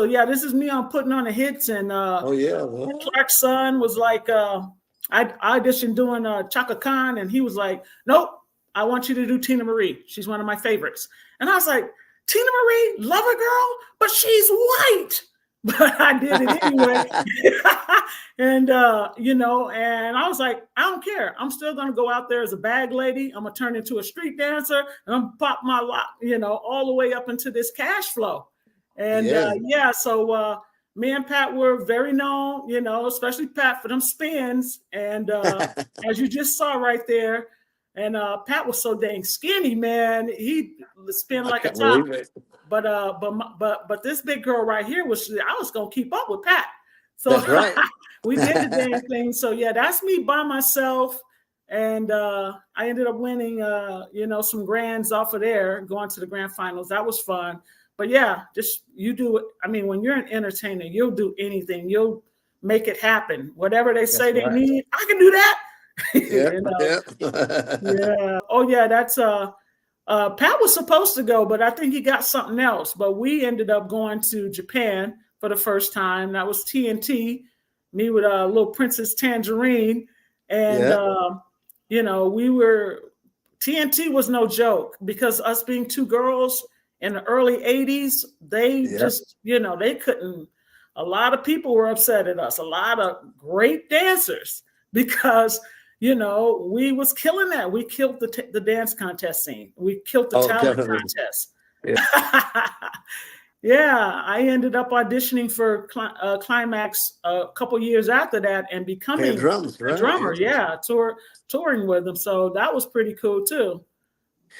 So yeah, this is me on putting on the hits, and Oh yeah. Well, Clark's son was like, I auditioned doing Chaka Khan, and he was like, nope, I want you to do Tina Marie. She's one of my favorites. And I was like, Tina Marie, lover girl, but she's white. But I did it anyway. And, and I was like, I don't care. I'm still going to go out there as a bag lady. I'm going to turn into a street dancer, and I'm going to pop my lot, all the way up into this cash flow. And so me and Pat were very known, especially Pat for them spins. And as you just saw right there, and Pat was so dang skinny, man. He spin like a top. But this big girl right here I was gonna keep up with Pat. So that's right. We did the dang thing. So yeah, that's me by myself. And I ended up winning some grands off of there, going to the grand finals. That was fun. But yeah, just you do it. I mean, when you're an entertainer, you'll do anything. You'll make it happen. Whatever they say they need, I can do that. Yeah. Oh yeah, that's Pat was supposed to go, but I think he got something else. But we ended up going to Japan for the first time. That was TNT, me with little Princess Tangerine, and we were TNT was no joke, because us being two girls in the early 80s, they just, they couldn't, a lot of people were upset at us, a lot of great dancers, because, we was killing that. We killed the dance contest scene. We killed the talent contest. Yeah, I ended up auditioning for Climax a couple years after that and becoming a drummer. Yeah, touring with them. So that was pretty cool too.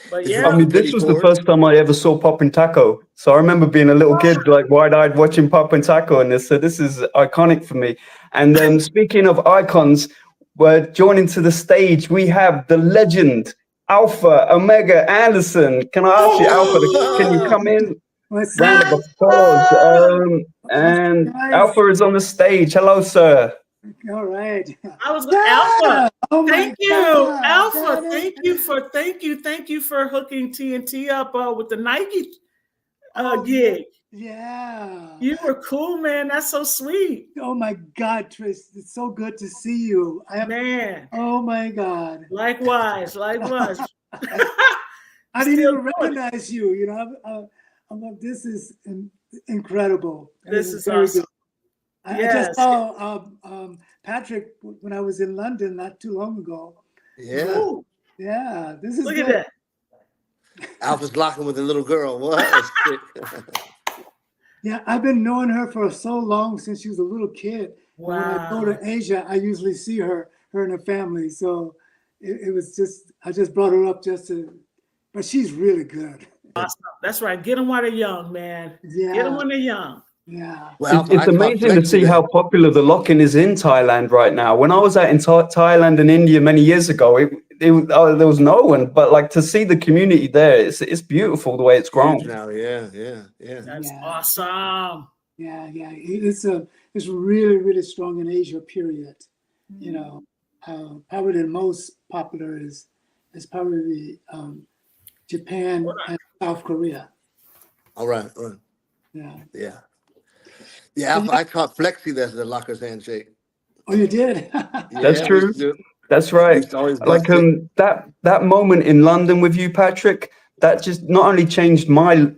But yeah, I mean, this was the first time I ever saw Poppin' Taco. So I remember being a little kid, like wide-eyed, watching Poppin' Taco, and so this is iconic for me. And speaking of icons, we're joining to the stage. We have the legend Alpha Omega Anderson. Can I ask you, Alpha, can you come in? Round of applause. And Alpha is on the stage. Hello, sir. All right. I was Alpha. Oh thank you, God. Alpha. Thank you for hooking TNT up with the Nike gig. Yeah. You were cool, man. That's so sweet. Oh my God, Tris. It's so good to see you. Man. Oh my God. Likewise. I didn't even recognize you. I'm like, this is incredible. This is awesome. I just saw Patrick when I was in London not too long ago. Yeah. Ooh. Yeah. This is Look good. at that. Alpha's locking with a little girl. What? Yeah, I've been knowing her for so long, since she was a little kid. Wow. When I go to Asia, I usually see her and her family. So it was just, I just brought her up but she's really good. Awesome. That's right. Get them while they're young, man. Yeah. Get them when they're young. Yeah. Well, it's amazing to see how popular the lock-in is in Thailand right now. When I was out in Thailand and India many years ago, there was no one, but like to see the community there, it's beautiful the way it's grown. Now, yeah. That's awesome. Yeah. It's really, really strong in Asia, period. Probably the most popular is probably Japan and South Korea. All right. Yeah. Yeah, I taught Flexi the Lockers handshake. Oh, you did? That's true. That's right. Like that moment in London with you, Patrick, that just not only changed my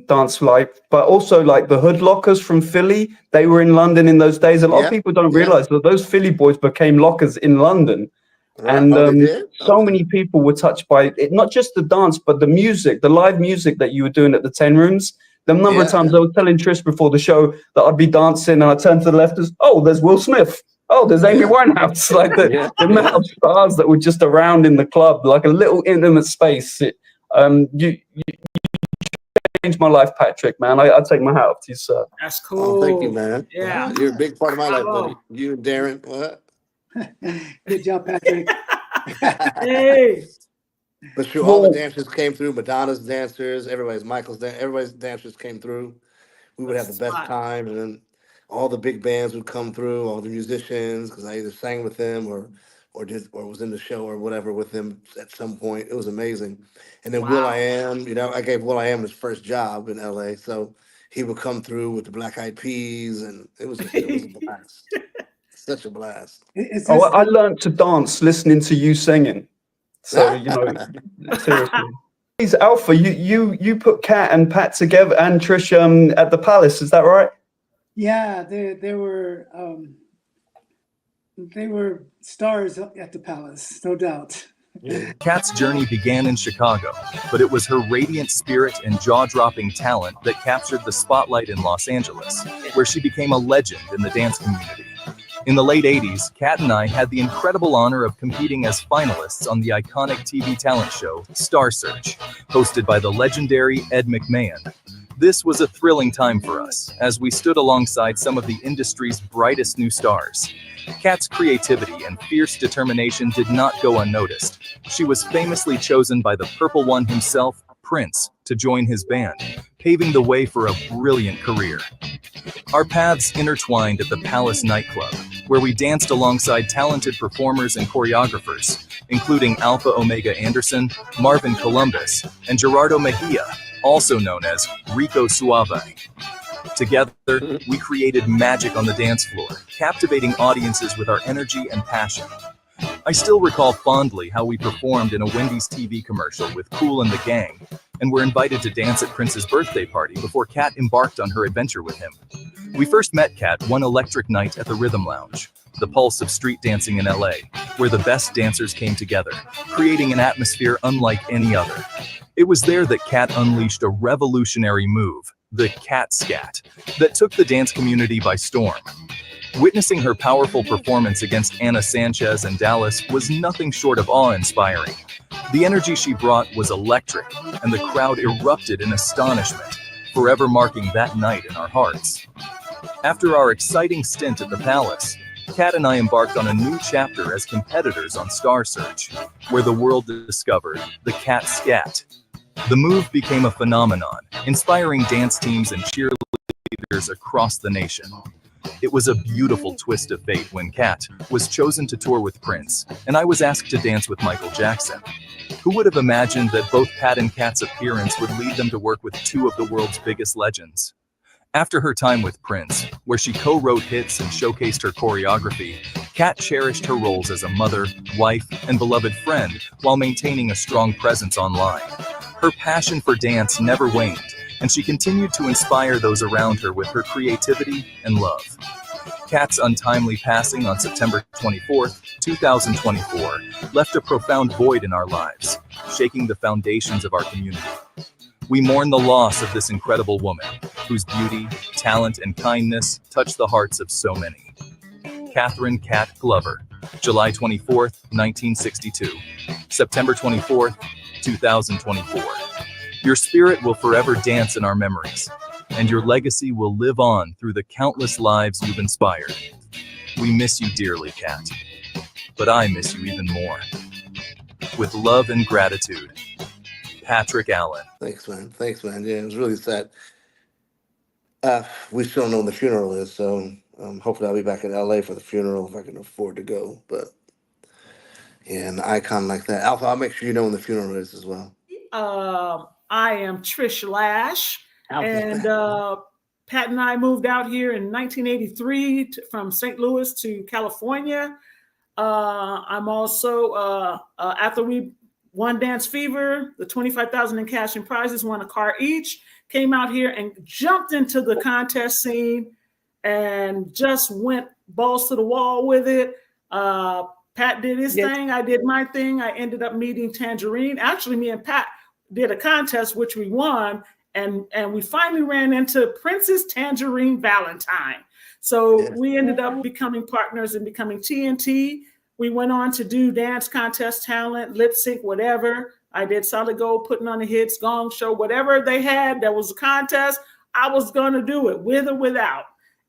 dance life, but also like the Hood Lockers from Philly. They were in London in those days. A lot of people don't realize that those Philly boys became lockers in London. Right. And so many people were touched by it, not just the dance, but the music, the live music that you were doing at the 10 Rooms. The number of times I was telling Trish before the show that I'd be dancing and I turned to the left as, oh, there's Will Smith. Oh, there's Amy Winehouse. Like the amount of stars that were just around in the club, like a little intimate space. You changed my life, Patrick, man. I take my hat off to you, sir. That's cool. Oh, thank you, man. Yeah. You're a big part of my life, buddy. You and Darren, what? Good job, Patrick. Hey. But sure, all the dancers came through. Madonna's dancers, everybody's dancers came through. We would have the best time, and then all the big bands would come through, all the musicians, because I either sang with them or was in the show or whatever with them at some point. It was amazing. And then Will.i.am, I gave Will.i.am his first job in LA, so he would come through with the Black Eyed Peas, and it was a blast. Such a blast. I learned to dance listening to you singing. So, you know, seriously. Please, Alpha, you put Kat and Pat together and Trish at the Palace, is that right? Yeah, they were stars at the Palace, no doubt. Kat's journey began in Chicago, but it was her radiant spirit and jaw-dropping talent that captured the spotlight in Los Angeles, where she became a legend in the dance community. In the late 80s, Kat and I had the incredible honor of competing as finalists on the iconic TV talent show Star Search, hosted by the legendary Ed McMahon. This was a thrilling time for us, as we stood alongside some of the industry's brightest new stars. Kat's creativity and fierce determination did not go unnoticed. She was famously chosen by the Purple One himself, Prince, to join his band, paving the way for a brilliant career. Our paths intertwined at the Palace nightclub, where we danced alongside talented performers and choreographers, including Alpha Omega Anderson, Marvin Columbus, and Gerardo Mejia, also known as Rico Suave. Together, we created magic on the dance floor, captivating audiences with our energy and passion. I still recall fondly how we performed in a Wendy's TV commercial with Kool and the Gang, and were invited to dance at Prince's birthday party before Kat embarked on her adventure with him. We first met Kat one electric night at the Rhythm Lounge, the pulse of street dancing in LA, where the best dancers came together, creating an atmosphere unlike any other. It was there that Kat unleashed a revolutionary move, the Kat Scat, that took the dance community by storm. Witnessing her powerful performance against Anna Sanchez and Dallas was nothing short of awe-inspiring. The energy she brought was electric, and the crowd erupted in astonishment, forever marking that night in our hearts. After our exciting stint at the Palace, Kat and I embarked on a new chapter as competitors on Star Search, where the world discovered the Kat Scat. The move became a phenomenon, inspiring dance teams and cheerleaders across the nation. It was a beautiful twist of fate when Kat was chosen to tour with Prince, and I was asked to dance with Michael Jackson. Who would have imagined that both Pat and Kat's appearance would lead them to work with two of the world's biggest legends? After her time with Prince, where she co-wrote hits and showcased her choreography, Kat cherished her roles as a mother, wife, and beloved friend while maintaining a strong presence online. Her passion for dance never waned, and she continued to inspire those around her with her creativity and love. Kat's untimely passing on September 24, 2024, left a profound void in our lives, shaking the foundations of our community. We mourn the loss of this incredible woman, whose beauty, talent, and kindness touched the hearts of so many. Catherine Kat Glover, July 24, 1962, September 24, 2024. Your spirit will forever dance in our memories, and your legacy will live on through the countless lives you've inspired. We miss you dearly, Kat, but I miss you even more. With love and gratitude, Patrick Allen. Thanks, man. Thanks, man. Yeah, it was really sad. We still don't know when the funeral is, so hopefully I'll be back in LA for the funeral if I can afford to go. But yeah, an icon like that. Alpha, I'll make sure you know when the funeral is as well. I am Trish Lash, and Pat and I moved out here in 1983 from St. Louis to California. I'm also, after we won Dance Fever, the $25,000 in cash and prizes, won a car each, came out here and jumped into the contest scene and just went balls to the wall with it. Pat did his thing. I did my thing. I ended up meeting Tangerine. Actually, me and Pat did a contest, which we won. And we finally ran into Prince's Tangerine Valentine. So we ended up becoming partners and becoming TNT. We went on to do dance contest talent, lip sync, whatever. I did Solid Gold, putting on the hits, Gong Show, whatever they had that was a contest, I was going to do it with or without.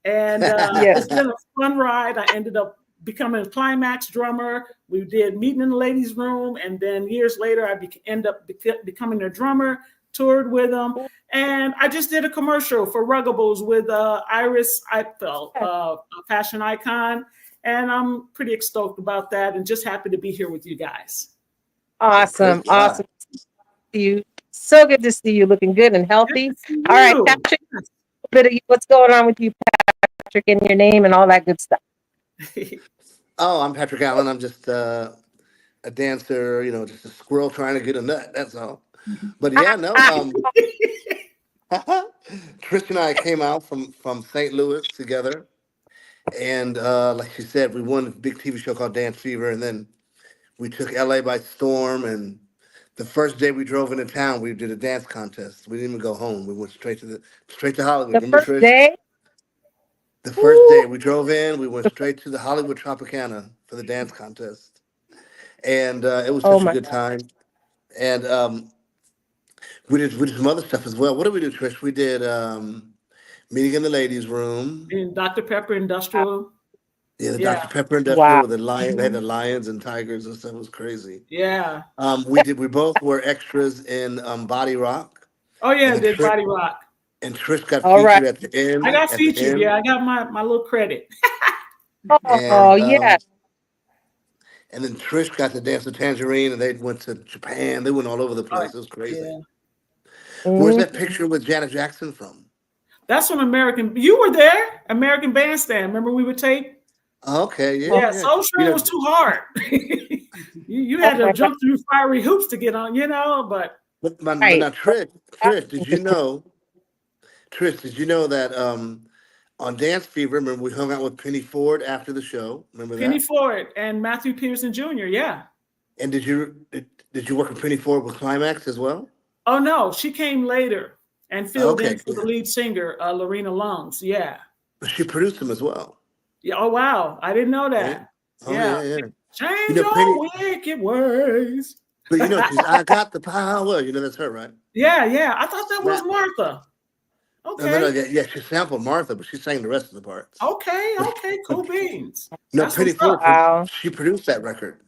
And it's been a fun ride. I ended up becoming a Climax drummer. We did Meeting in the Ladies' Room. And then years later, I ended up becoming a drummer, toured with them. And I just did a commercial for Ruggables with Iris Eifel, a fashion icon. And I'm pretty stoked about that and just happy to be here with you guys. Awesome. Awesome. You. So good to see you looking good and healthy. All right, Patrick, bit of what's going on with you, Patrick, and your name and all that good stuff. Oh, I'm Patrick Allen. I'm just a dancer, just a squirrel trying to get a nut. That's all. But yeah, no. Trish and I came out from St. Louis together, and like she said, we won a big TV show called Dance Fever, and then we took LA by storm. And the first day we drove into town, we did a dance contest. We didn't even go home. We went straight to Hollywood. The Remember, first Trish? day? The first day we drove in, we went straight to the Hollywood Tropicana for the dance contest, and it was Oh such a my good time. And we did some other stuff as well. What did we do, Trish? We did Meeting in the Ladies' Room. In Dr. Pepper God. Industrial. Yeah, the Yeah. Dr. Pepper Industrial Wow. with the lion. They had the lions and tigers and stuff. It was crazy. Yeah. We both were extras in Body Rock, Oh yeah, and then did Body Rock. Trish got All right. featured at the end. I got At the featured. end. Yeah, I got my little credit. Oh, And yeah. and then Trish got to dance with Tangerine, and they went to Japan. They went all over the Oh, place. It was crazy. yeah. Where's Mm. that picture with Janet Jackson from? That's from American. You were there, American Bandstand. Remember we would take? Okay, yeah, Yeah, yeah. Soul Train was too hard. you had to jump through fiery hoops to get on, but But Right. now, Trish, did you know that on Dance Fever, remember we hung out with Penny Ford after the show? Remember Penny that? Ford and Matthew Pearson Jr. Yeah. And did you work with Penny Ford with Climax as well? Oh no, she came later and filled Okay, in for the good. lead singer, Lorena Lungs. Yeah. But she produced them as well. Yeah. Oh wow, I didn't know Yeah. that. Oh Yeah. yeah. Change Penny, your wicked ways. but she's I got the power. That's her, right? Yeah. I thought that was Now, Martha. no, Okay. yeah, she sampled Martha, but she sang the rest of the parts. Okay. But Cool beans. no, That's Penny what's up. Ford, Wow. she produced that record.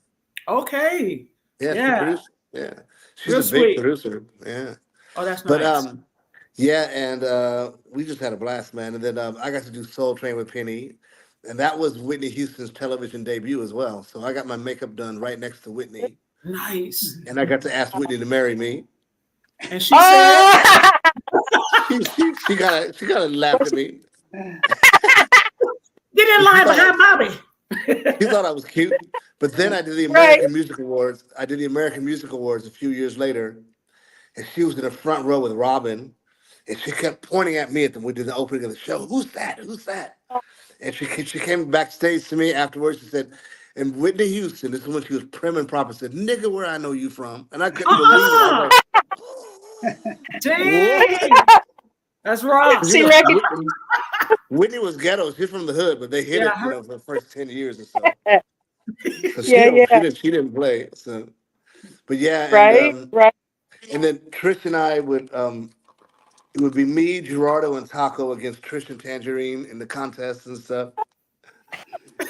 Okay. Yeah, she Yeah. produced. Yeah, she's Real a big sweet. producer. Yeah, Oh, that's but nice. yeah, and we just had a blast, man. And then I got to do Soul Train with Penny, and that was Whitney Houston's television debut as well. So I got my makeup done right next to Whitney, Nice. and I got to ask Whitney to marry me. And she said, Oh! She kind of laughed at me. get in line behind Bobby. She thought I was cute. But then I did the Right. American Music Awards. I did the American Music Awards a few years later, and she was in the front row with Robin, and she kept pointing at me when we did the opening of the show. Who's that? Who's that? And she came backstage to me afterwards. She said, and Whitney Houston, this is when she was prim and proper, said, "Nigga, where I know you from?" And I couldn't believe it. I was like, Dang. That's rough. She recognized. Whitney was ghetto. She's from the hood, but they hit Yeah, it, for the first 10 years or so. So Yeah. she didn't play. So, but yeah, Right. Right. and then Trish and I would it would be me, Gerardo, and Taco against Trish and Tangerine in the contests and stuff.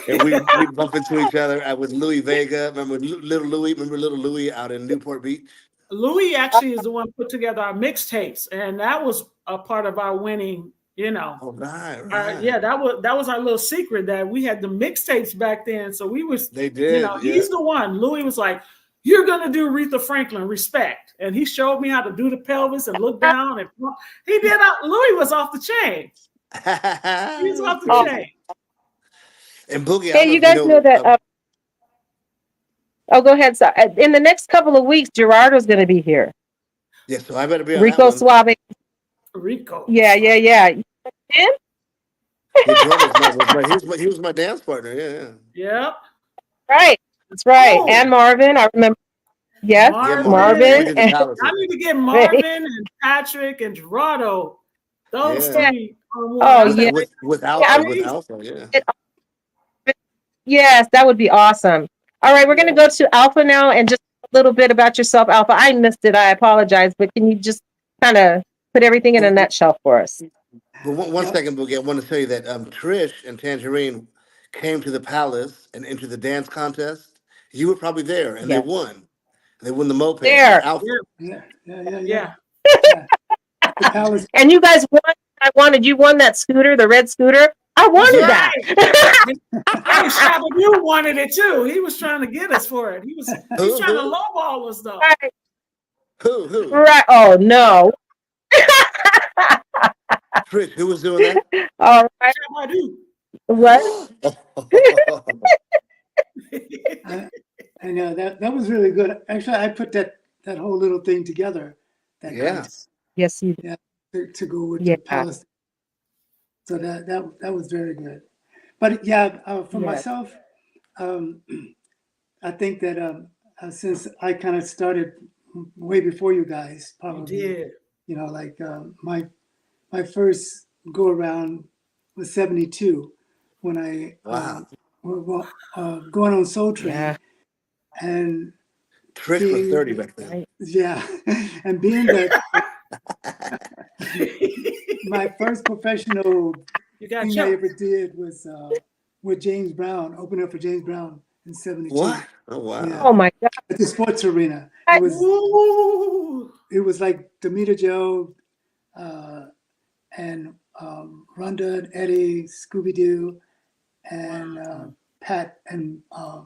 And we'd bump into each other. I was Louis Vega. Remember Little Louis? Remember Little Louis out in Newport Beach? Louis actually is the one put together our mixtapes, and that was a part of our winning. Oh, right. Yeah, that was our little secret that we had the mixtapes back then. So we was, They did. He's the one. Louis was like, "You're gonna do Aretha Franklin, respect," and he showed me how to do the pelvis and look down, and he did. Louis was off the chain. He was off the chain. And Boogie, Hey, you guys know that. Oh, go ahead. So, in the next couple of weeks, Gerardo's going to be here. Yeah, so I better be on Rico that one. Suave. Rico. Yeah. Yeah, he was my dance partner. Yeah. Yep. Right. That's right. Oh. And Marvin, I remember. Yes, Marvin. I need to get Marvin and Patrick and Gerardo. Those three. With Alpha, yeah. Yes, that would be awesome. All right, we're going to go to Alpha now, and just a little bit about yourself, Alpha. I missed it. I apologize, but can you just kind of put everything in a nutshell for us? But one second, Boogie. I want to tell you that Trish and Tangerine came to the Palace and entered the dance contest. You were probably there, and they won. They won the moped. There. Alpha. Yeah. And you guys won. You won that scooter, the red scooter. I wanted that. Hey, Shabba, you wanted it too. He was trying to get us for it. He was trying to lowball us though. Right. Who? Right. Oh no. Trish, who was doing that? All right. I do. What? I know that was really good. Actually, I put that whole little thing together. That Yeah. contest, Yes, you did. yeah, to go with Yeah. the Palestine. So that was very good. But yeah, for Yes. myself, I think that since I kind of started way before you guys, You probably, did. you know, like my first go around was 72 when I Wow. going on Soul Train, Yeah. and Trish was 30 back then. Right. yeah, and being that my first professional You got thing I jumped. ever did was with James Brown, opening up for James Brown in 72. What? Oh, wow. Yeah. Oh my God. At the sports arena. Ooh. It was like Demita Joe and Rhonda and Eddie, Scooby Doo, and Wow. Pat and a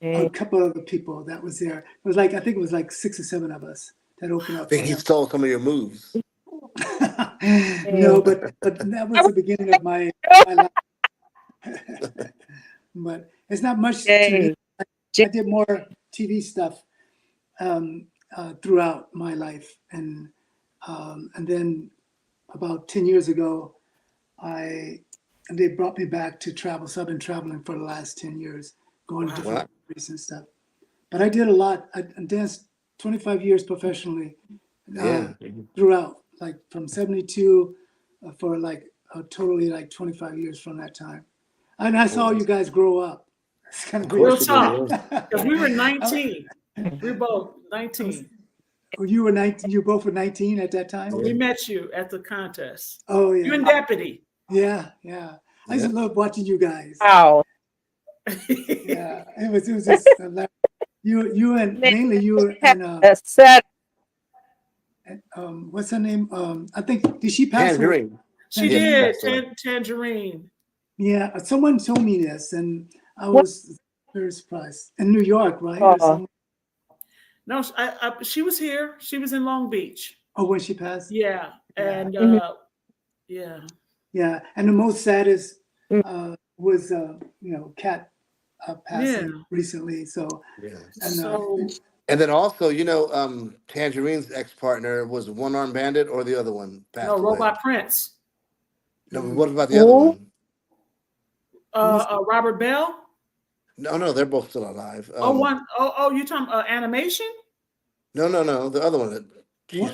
Hey. couple other people that was there. It was like, I think it was like 6 or 7 of us that opened I up think for he him. stole some of your moves. No, but that was the beginning of my life. But it's not much TV. Yay. I did more TV stuff throughout my life, and then about 10 years ago, they brought me back to travel. So I've been traveling for the last 10 years, going to different Wow. countries and stuff. But I did a lot. I danced 25 years professionally Yeah. throughout, like from 72 for like totally like 25 years from that time. And I saw you guys grow up. It's kind of Of Real course you did. talk. Because we were 19. We were both 19. You were 19. You both were 19 at that time. When we met you at the contest. Oh You yeah, and Deputy. yeah. I used to love watching you guys. Wow. Yeah, it was just hilarious. You and mainly you and That's sad. what's her name? I think did she pass away? Tangerine. She Yeah, did. that's right. Tangerine. Yeah, someone told me this, and I was very surprised. In New York, right? Or somewhere. No, she was here. She was in Long Beach. Oh, when she passed? Yeah. And yeah. Yeah, and the most saddest was Kat passing recently. So Yeah. and then also, Tangerine's ex-partner was One Arm Bandit, or the other one passed away. Robot Prince. No, but what about the other one? Robert Bell. No, they're both still alive. You talking animation? No, the other one.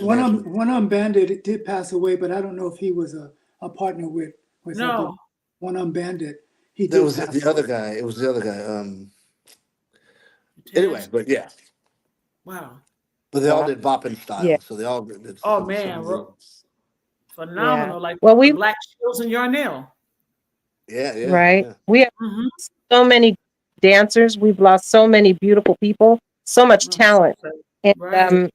One Arm Bandit did pass away, but I don't know if he was a partner with No. One Arm Bandit. That was the other guy. It was the other guy. Anyway, but yeah. Wow. But they all did bopping style, Yeah. so they all did. Oh man, phenomenal! Yeah. Like Well, Black Shields and Yarnell. Yeah. Right. Yeah. We have so many dancers. We've lost so many beautiful people, so much talent. And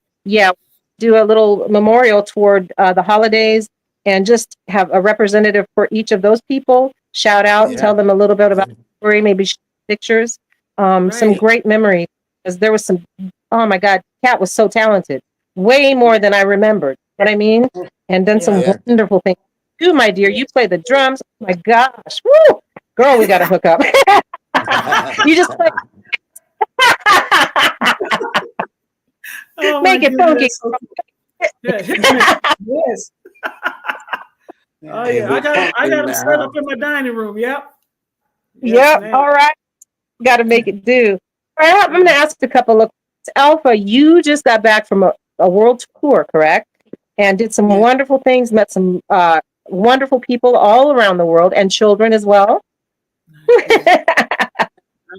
do a little memorial toward the holidays and just have a representative for each of those people. Shout out, tell them a little bit about the story, maybe pictures, some great memories. Because there was some, oh my God, Kat was so talented, way more than I remembered. You know what I mean? And then some wonderful things. You, my dear, you play the drums. Oh my gosh, woo! Girl, we got to hook up. You just play. Make it funky. Yes. Oh yeah, I got them set up in my dining room. Yep. Yep. All right. Got to make it do. All right, I'm going to ask a couple of Alpha. You just got back from a world tour, correct? And did some wonderful things. Met some wonderful people all around the world, and children as well.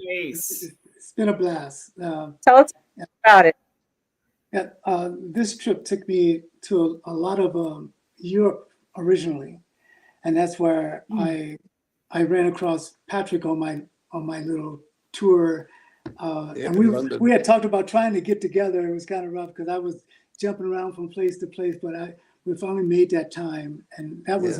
Nice. It's been a blast. Tell us about it. Yeah, this trip took me to a lot of Europe originally, and that's where I ran across Patrick on my little tour. And we had talked about trying to get together. It was kind of rough because I was jumping around from place to place, but we finally made that time, and that was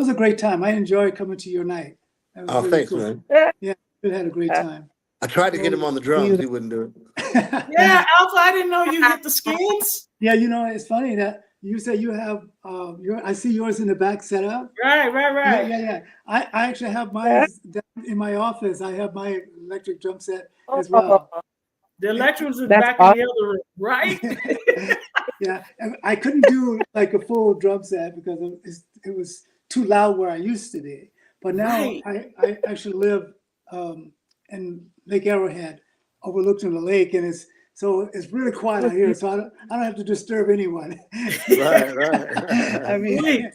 a great time. I enjoyed coming to your night. That was really thanks, cool. man. Yeah, we had a great time. I tried to get him on the drums. He wouldn't do it. Yeah, Alpha, I didn't know you hit the skins. Yeah, it's funny that you say you have I see yours in the back set up. Right. Yeah. I actually have mine down in my office. I have my electric drum set as Oh, well. The electrons is that's back awesome. in the other room, right? Yeah, and I couldn't do like a full drum set because it was too loud where I used to be. But now Right. I actually live in Lake Arrowhead, overlooking the lake, and it's really quiet out here, so I don't have to disturb anyone. Right. I mean, Sweet.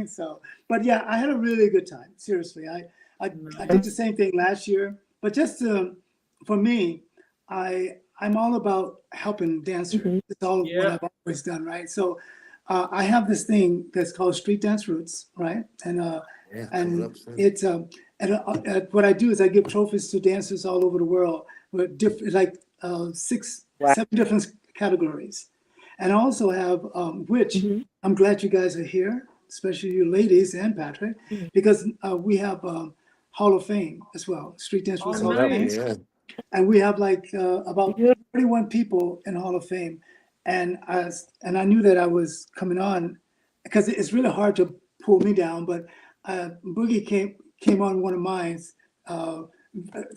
so, but yeah, I had a really good time. Seriously, I did the same thing last year, but just for me, I'm all about helping dancers. Mhm. It's all what Yeah. I've always done, right? So I have this thing that's called Street Dance Roots, right? And Yeah, coming and up soon. it's what I do is I give trophies to dancers all over the world with different, like Wow. 7 different categories. And I also have which Mhm. I'm glad you guys are here, especially you ladies and Patrick, Mhm. because we have Hall of Fame as well, Street Dance Oh, Roots Oh, Hall of that one, Fame. nice. yeah. And we have like about Beautiful. 31 people in Hall of Fame. And I knew that I was coming on because it's really hard to pull me down. But Boogie came on one of mine uh,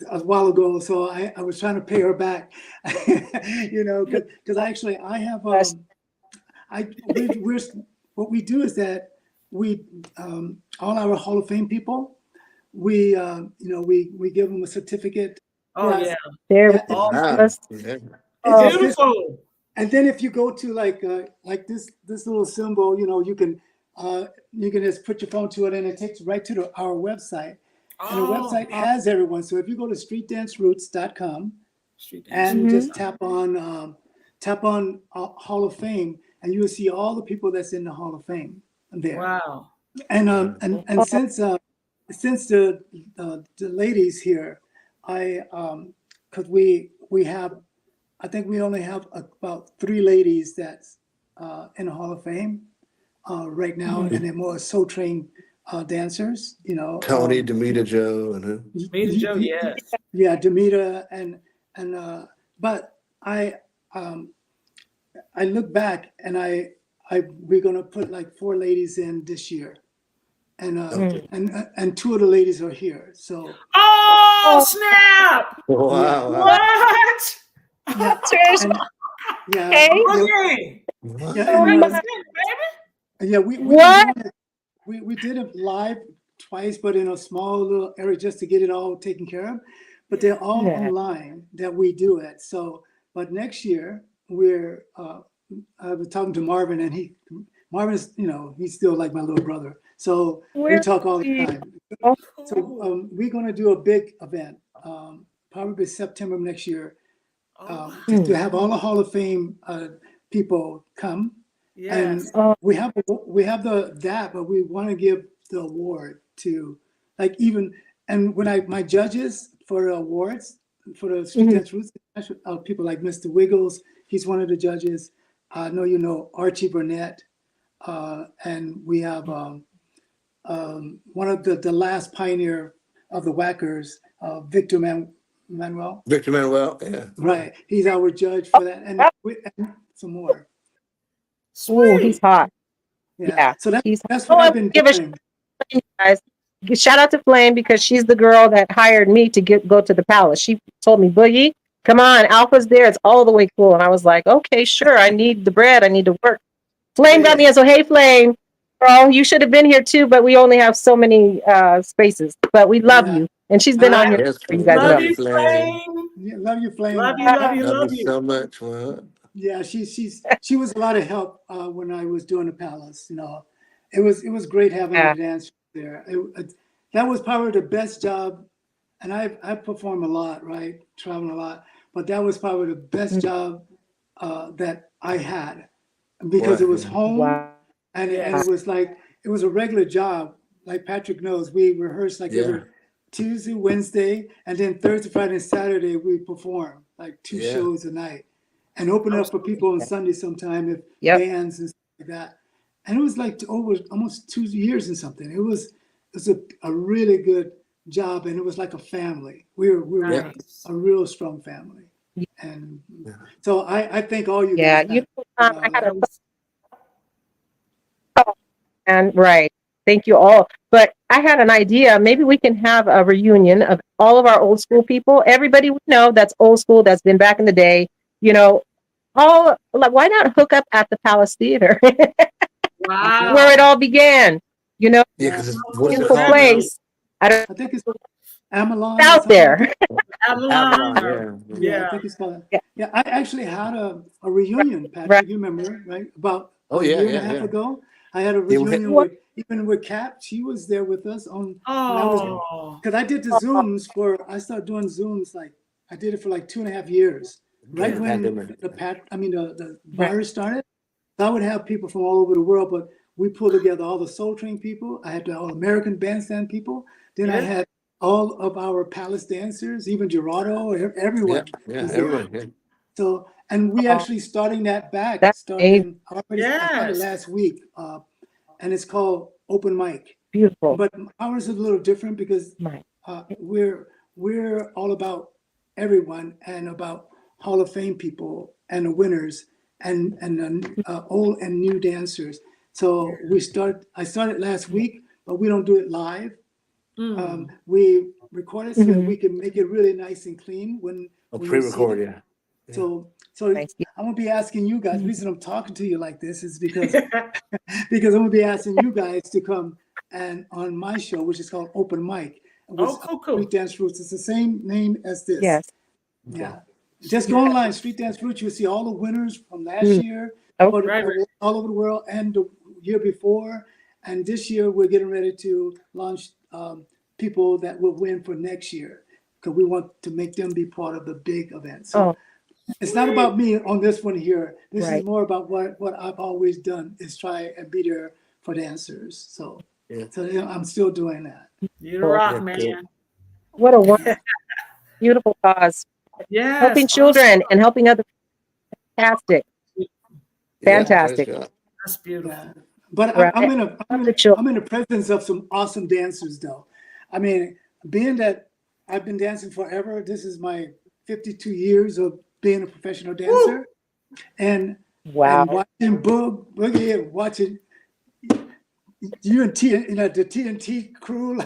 a while ago, so I was trying to pay her back, because I have Yes. we're what we do is that we all our Hall of Fame people we give them a certificate. Oh yeah. There we Yeah, go. Wow. Let's- Yeah. it's just, Beautiful. and then if you go to like this little symbol, you can just put your phone to it and it takes you right to our website. And the Oh, website has everyone. So if you go to streetdanceroots.com street dance. and Mhm. just tap on Hall of Fame, and you'll see all the people that's in the Hall of Fame there. Wow. And Wow. and since the ladies here, because we have, I think we only have about 3 ladies that's in the Hall of Fame right now, Mhm. and they're more Soul Train dancers. Tony, Demita Joe, and who? Me to Joe, yes. Yeah, Demita and but I look back and we're gonna put like 4 ladies in this year, and Okay. and 2 of the ladies are here. So Oh, snap. Wow. What? yeah, Trish, and yeah, okay. Okay. Wow. yeah, Oh and my. yeah, we've been What? doing it. We did it live twice, but in a small little area just to get it all taken care of. But they're all Yeah. online that we do it. So, but next year we're. I was talking to Marvin, and Marvin's, he's still like my little brother. So we Where talk all are the you? time. Oh, So Cool. we're going to do a big event, probably September of next year, Oh, to have all the Hall of Fame people come. And yes. oh, we have that, but we want to give the award to like even, and when my judges for the awards for the Street mhm. Dance Roots, people like Mr. Wiggles, he's one of the judges. I know Archie Burnett, and we have one of the last pioneer of the Whackers, Victor Manuel. Victor Manuel, yeah. Right, he's our judge for that, and some more. Oh, he's Sweet. hot. Yeah, Yeah, so he's hot. that's Oh, what I I've want been to give a doing. you guys. Shout out to Flame because she's the girl that hired me to go to the palace. She told me, Boogie, come on, Alpha's there. It's all the way cool. And I was like, okay, sure. I need the bread. I need to work. Flame got me in. So, hey, Flame, girl, you should have been here too, but we only have so many spaces. But we love Yeah, you. And she's been on I here. Yes, You guys Love know. love you, you, Flame. Flame. love you, Flame. Love you, love you, Love you love you. so much. What? Yeah, she was a lot of help when I was doing the palace. It was great having Yeah. the dance there. That was probably the best job, and I perform a lot, right, traveling a lot. But that was probably the best job that I had because it was What? home, Wow. and it Yes. was like it was a regular job. Like Patrick knows, we rehearse like Yeah. every Tuesday, Wednesday, and then Thursday, Friday, and Saturday we perform like 2 Yeah. shows a night, and open up for people on Sunday sometime if Yep. bands and stuff like that. And it was like over almost 2 years and something. It was a really good job, and it was like a family. We were Yeah. Nice. a real strong family, and Yeah. so I thank all you Yeah. guys. You know, I had a That was And right. Thank you all. But I had an idea. Maybe we can have a reunion of all of our old school people. Everybody we know that's old school, that's been back in the day, you know, all like why not hook up at the Palace Theater Wow. where it all began? You know, Yeah, because what is it beautiful called now? place. I don't I think it's Amelon or out something like there. that. Avalon. Avalon, yeah. Yeah, I Yeah. think it's called. Yeah. Yeah, I actually had a reunion, Right. Patrick. You remember, right? About Oh a yeah, year and a yeah, half yeah. ago, I had a Yeah, we had- reunion What? with even with Kat. She was there with us on when I was Oh. because I did the Zooms for. I started doing Zooms like I did it for like 2.5 years. Right yeah, when pandemic. the Right. virus started, I would have people from all over the world, but we pulled together all the Soul Train people. I had the All American Bandstand people. Then I Yeah. had all of our palace dancers, even Gerardo, Yeah, everyone yeah, was there. everybody. Yeah. So, and we Oh, actually starting that back, that's amazing. I started Yes. last week, and it's called Open Mic. Beautiful. But ours is a little different because Right. we're all about everyone and about Hall of Fame people and the winners and old and new dancers. So I started last week, but we don't do it live. Mm. We record it so that Mhm. we can make it really nice and clean when A you see pre-record, it. yeah. Yeah. So Nice. I'm gonna be asking you guys. The Mhm. reason I'm talking to you like this is because I'm gonna be asking you guys to come and on my show, which is called Open Mic, with Oh, cool. Street Dance Roots. It's the same name as this. Yes. Yeah. Just go online, Street Dance Roots. You'll see all the winners from last Mm. year, Okay. Right, right. all over the world, and the year before. And this year, we're getting ready to launch people that will win for next year because we want to make them be part of the big event. So Oh, it's not about me on this one here. This is right. more about what I've always done is try and be there for dancers. So, Yeah. you know, I'm still doing that. You Cool. rock, Yeah, man. cool. What a wonderful, beautiful cause. Yes. Helping Awesome. children and helping other. Fantastic. Yeah, Fantastic. praise God. That's beautiful. Yeah. But Right. I'm The children. in the presence of some awesome dancers, though. I mean, being that I've been dancing forever, this is my 52 years of being a professional dancer, and Wow. watching Boogie, and watching you and the TNT crew.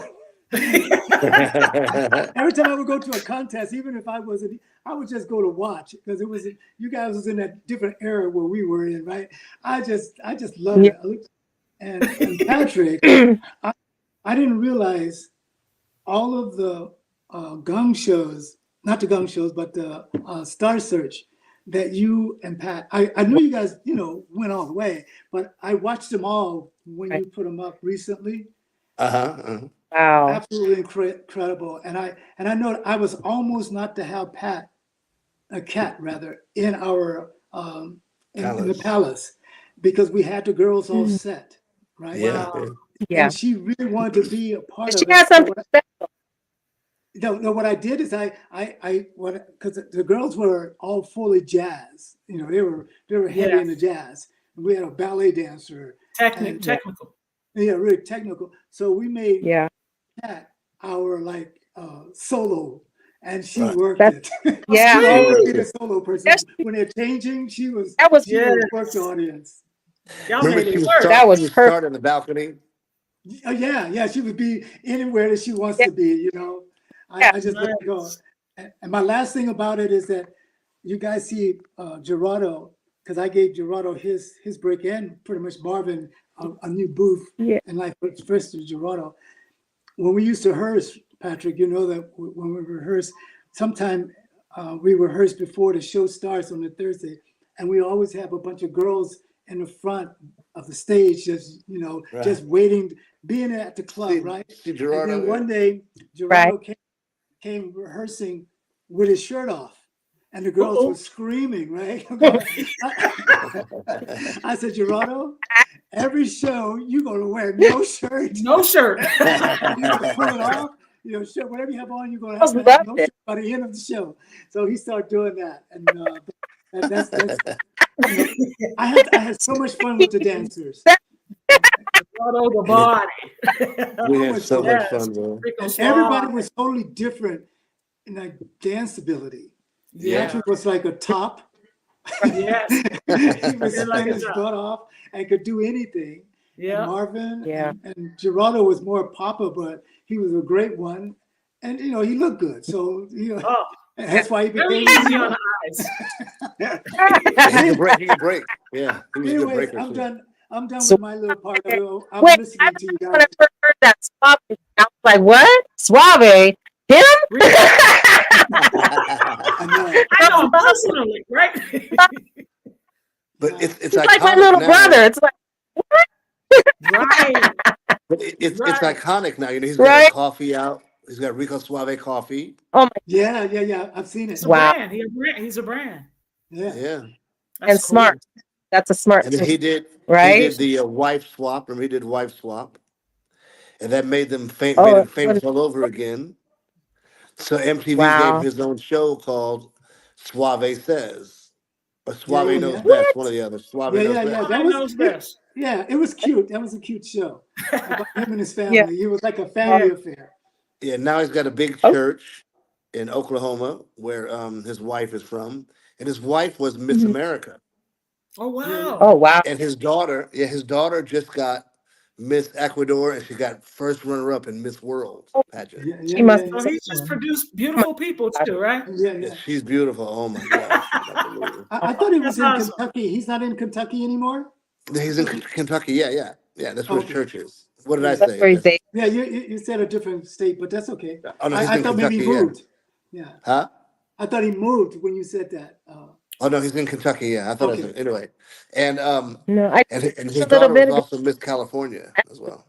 Every time I would go to a contest, even if I wasn't, I would just go to watch because it was you guys was in that different era where we were in, right? I just love Yeah. it. And Patrick, I didn't realize all of the gong shows, not the gong shows, but the Star Search that you and Pat, I knew you guys, went all the way, but I watched them all when you put them up recently. Wow. Absolutely incredible. And I know I was almost not to have Kat rather, in our in the palace because we had the girls all set, right? Yeah. Wow. Yeah. And she really wanted to be a part She of it. has something special. No, what I did is because the girls were all fully jazz. They were heavy Yeah. in the jazz. We had a ballet dancer. and- Technical. Yeah, really technical. So we made Yeah. Kat our solo, and she Right. worked That's- it. Yeah. She She always worked be the it. solo person. That's- When they're changing, she was That was she would work the audience. Y'all Remember, made she it would work. start. That was She would perfect. start in the balcony. Oh, yeah, she would be anywhere that she wants Yeah. to be. Yeah. I just let it go. And my last thing about it is that you guys see Gerardo, because I gave Gerardo his break and pretty much Marvin a new booth Yeah. in life. First to Gerardo. When we used to rehearse, Patrick, you know that when we rehearse, sometime we rehearse before the show starts on a Thursday, and we always have a bunch of girls in the front of the stage, just Right. just waiting, being at the club, See- right? see And Gerardo, then one day, Gerardo came rehearsing with his shirt off, and the girls Uh-oh. were screaming, right? I said, Gerardo, every show you're gonna wear no shirt. No shirt. You gotta pull it off. Shirt, whatever you have on, you're gonna I have to have loved no it. shirt by the end of the show. So he started doing that, and that's I had so much fun with the dancers. All over the body. We had so much Yes. fun, bro. Freaking And slide. everybody was totally different in like dance ability. Yeah. Patrick was like a top. Yes. He was You're like spin a his top. butt off and could do anything. Yeah. Marvin. Yeah. And Geraldo was more Papa, but he was a great one. And, you know, he looked good. So, you know, Oh, that's why he very became easy on the eyes. Yeah, he can break. Yeah, he was a good Anyways, breaker I'm too. done. I'm done So, with my little part of it. I'm wait, listening to you when guys. I first heard that suave, I was like, what? Suave? Him? I know. I know him personally, right? But it's He's like my iconic little brother. now. It's like, Right, But it's right. iconic now. You know, he's got a right? coffee out. He's got Rico Suave coffee. Oh my, Yeah. I've seen It's it. a wow. brand. He's a brand. Yeah. Yeah, That's And smart. cool. That's a smart and then move, he did right? the wife swap. Remember, he did wife swap, and that made Oh, him famous all over again. So MTV gave him wow. his own show called Suave Says, or Suave Knows Yeah. Best. What? One or the other. Suave Knows Yeah. Best. That Suave was knows it. best. Yeah, it was cute. That was a cute show about him and his Yeah. family. It was like a Oh, family affair. Yeah, now he's got a big oh, church in Oklahoma where his wife is from, and his wife was Miss mhm. America, Oh, Yeah. Oh, wow. wow. and his daughter just got Miss Ecuador, and she got first runner up in Miss World Oh, pageant. she must be So so, he's just produced oh my beautiful people gosh. too, right? Yeah, she's beautiful. Oh my gosh, she's unbelievable. Oh, I thought he was That's in awesome. Kentucky. He's not in Kentucky anymore. He's in Kentucky. Yeah. That's where his Okay. church is. What did I Yeah. that's say? where he's based. Yeah, you said a different state, but that's okay. Oh no, he's I in thought maybe he Kentucky. Yeah, moved. Yeah. huh? I thought he moved when you said that. Oh no, he's in Kentucky. Yeah, I thought I Okay. said anyway. And No, I and his a little daughter was bit ago. also Miss California as well.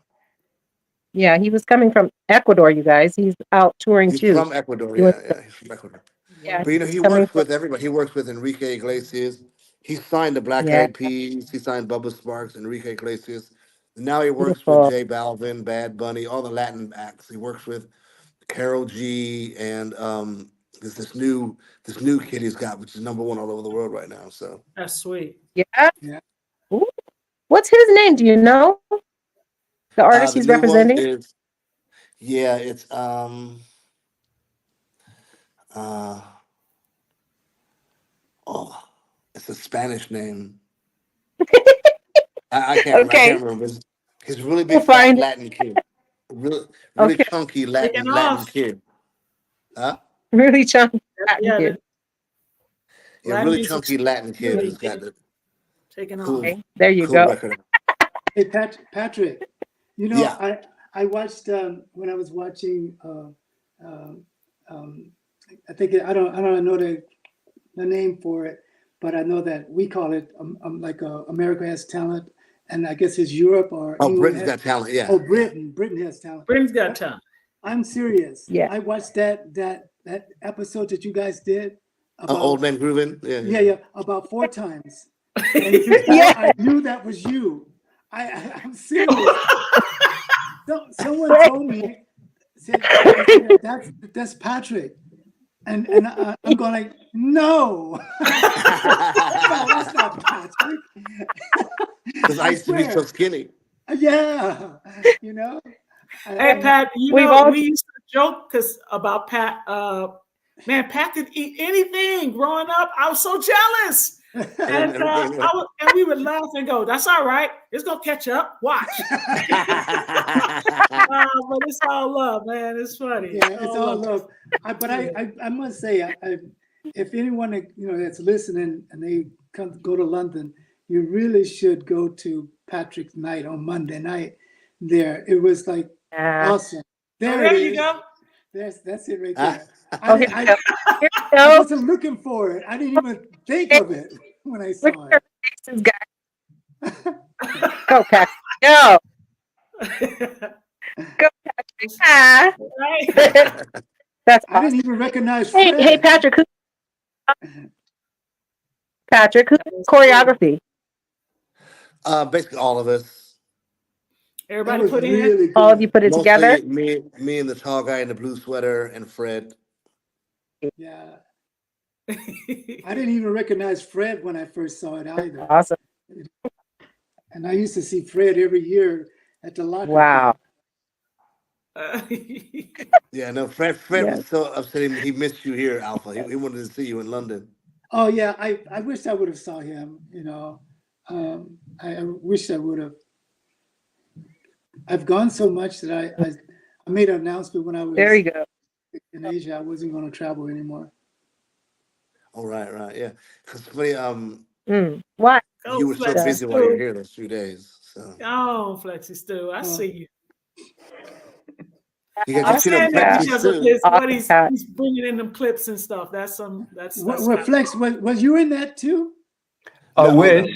Yeah, he was coming from Ecuador, you guys. He's out touring He's too. from Ecuador. Doing Yeah, stuff. he's from Ecuador. Yeah, But you know, he's he coming works from, with everybody. He works with Enrique Iglesias. He signed the Black yeah, Eyed Peas. He signed Bubba Sparks, Enrique Iglesias. Now he works with beautiful. J Balvin, Bad Bunny, all the Latin acts. He works with Carol G and there's this new kid he's got, which is number one all over the world right now. So That's sweet. Yeah. Yeah. Ooh. What's his name? Do you know the artist the he's new one representing? is it's uh oh, it's a Spanish name. I can't remember. I Okay, can't remember. He's a really we'll big fat find it. Latin kid. Really Okay, chunky Taking Latin off. kid. Huh? really chunky Latin Yeah, the kid. Yeah, Latin really music's chunky Latin kid really who's got the taking off. cool Okay, there you cool go. record. Hey, Patrick, you know, Yeah. I watched when I was watching. Um, um, I think I don't know the name for it, but I know that we call it like America Has Talent, and I guess it's Europe or Oh, England Britain's has. got talent. Yeah, Oh, yeah. Britain has talent. Britain's got time. I'm serious. Yeah. I watched that episode that you guys did Old about Man Groovin. yeah about 4 times, and Yeah, I knew that was you. I'm serious. Someone right. told me they said that's Patrick, and I'm going like no, no, that's not Patrick. Because I I used to be so swear, skinny. yeah, you know. Hey, Pat, you We've know, all we used to joke about Pat. Man, Pat could eat anything growing up. I was so jealous. And and we would laugh and go, "That's all right. It's gonna catch up. Watch." But it's all love, man. It's funny. Yeah, it's all love. But I must say, if anyone that's listening and they go to London, you really should go to Patrick's night on Monday night. There, it was like awesome. There There it you is. go. That's it right there. Oh, here we go. Here we I go. wasn't looking for it. I didn't even think of it when I Look saw at it. your faces, guys. Go, Patrick. Go. Go, Patrick. Ah. Right? That's I awesome. didn't even recognize Hey, Fred. Patrick. Who's choreography? Basically all of us. That Everybody was put in. really All of you good. put it together? Mostly me and the tall guy in the blue sweater and Fred. Yeah. I didn't even recognize Fred when I first saw it either. Awesome. And I used to see Fred every year at the locker. Wow. Yeah, no, Fred Yeah. was so upset he missed you here, Alpha. He wanted to see you in London. Oh yeah, I wish I would have saw him. I wish I would have. I've gone so much that I made an announcement when I was There you go. in Asia. I wasn't going to travel anymore. Oh, right, yeah. Because funny, Why? Go you were so Flexi busy while you were Stew. here those few days. So Oh, Flexi Stew. I Well, see you. you got I'm your feet on saying that Flexi Yeah. because of too. his what Awesome, Pat. he's bringing in them clips and stuff. That's Well, Flex, was you in that too? I No, oh, no, wish.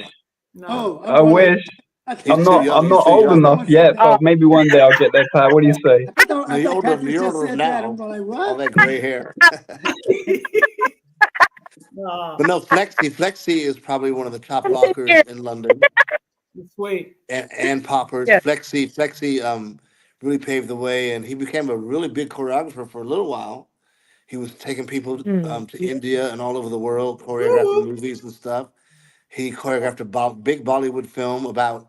no. no. Oh, I well, wish. I He's thought I'm too not. young. I'm He's not too old young. enough someone said yet, that. but maybe one day I'll get there, Pat. What do you say? No, I you're thought older. Patrick You're just older said that. I'm now. going like, All what? that gray hair. No, But no, Flexi is probably one of the top I'm just lockers here. in London, sweet. and poppers. Yeah. Flexi really paved the way, and he became a really big choreographer for a little while. He was taking people to Yeah. India and all over the world, Woo choreographing woo. movies and stuff. He choreographed a big Bollywood film about